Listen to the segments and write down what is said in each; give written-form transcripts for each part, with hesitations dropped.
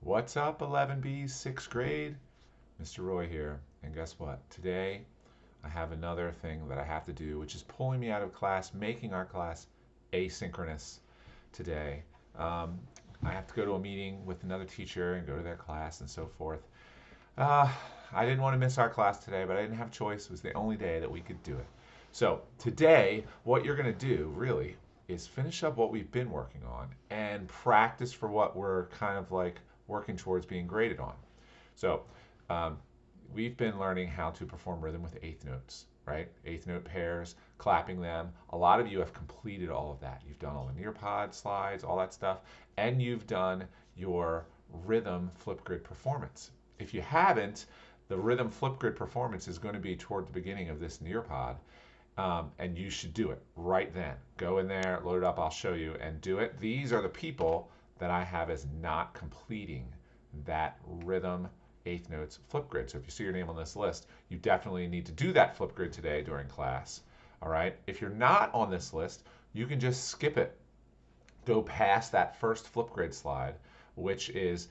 What's up, 11B, 6th grade? Mr. Roy here. And guess what? Today, I have another thing that I have to do, which is pulling me out of class, making our class asynchronous today. Um, I have to go to a meeting with another teacher and go to their class and so forth. Uh, I didn't want to miss our class today, but I didn't have a choice. It was the only day that we could do it. So today, what you're going to do really is finish up what we've been working on and practice for what we're kind of like working towards being graded on. So um, we've been learning how to perform rhythm with eighth notes, right? Eighth note pairs, clapping them. A lot of you have completed all of that. You've done all the Nearpod slides, all that stuff, and you've done your rhythm Flipgrid performance. If you haven't, the rhythm Flipgrid performance is going to be toward the beginning of this Nearpod, and you should do it right then. Go in there, load it up, I'll show you, and do it. These are the people that I have as not completing that rhythm eighth notes Flipgrid. So if you see your name on this list, you definitely need to do that Flipgrid today during class. All right. If you're not on this list, you can just skip it. Go past that first Flipgrid slide, which is,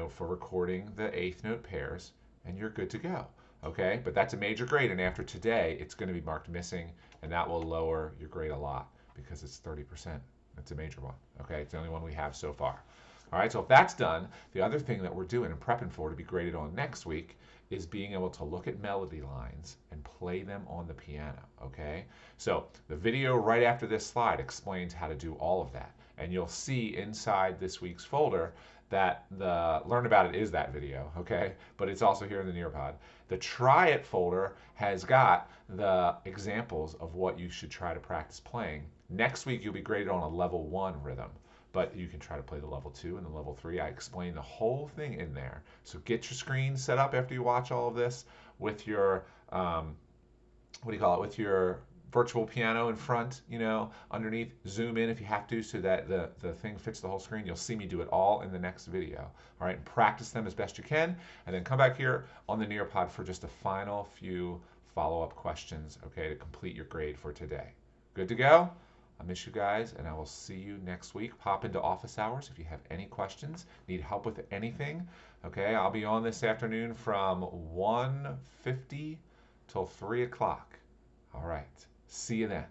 for recording the eighth note pairs, and you're good to go. Okay, but that's a major grade, and after today, it's going to be marked missing, and that will lower your grade a lot because it's 30%. It's a major one. Okay, it's the only one we have so far. All right, so if that's done, the other thing that we're doing and prepping for to be graded on next week is being able to look at melody lines and play them on the piano, okay? So the video right after this slide explains how to do all of that. And you'll see inside this week's folder that the Learn About It is that video, okay? But it's also here in the Nearpod. The Try It folder has got the examples of what you should try to practice playing. Next week, you'll be graded on a level 1 rhythm, but you can try to play the level 2 and the level 3. I explain the whole thing in there. So get your screen set up after you watch all of this with your, with your virtual piano in front, underneath. Zoom in if you have to so that the thing fits the whole screen. You'll see me do it all in the next video. All right, and practice them as best you can, and then come back here on the Nearpod for just a final few follow-up questions, okay, to complete your grade for today. Good to go? I miss you guys, and I will see you next week. Pop into office hours if you have any questions, need help with anything. Okay, I'll be on this afternoon from 1:50 till 3 o'clock. All right, see you then.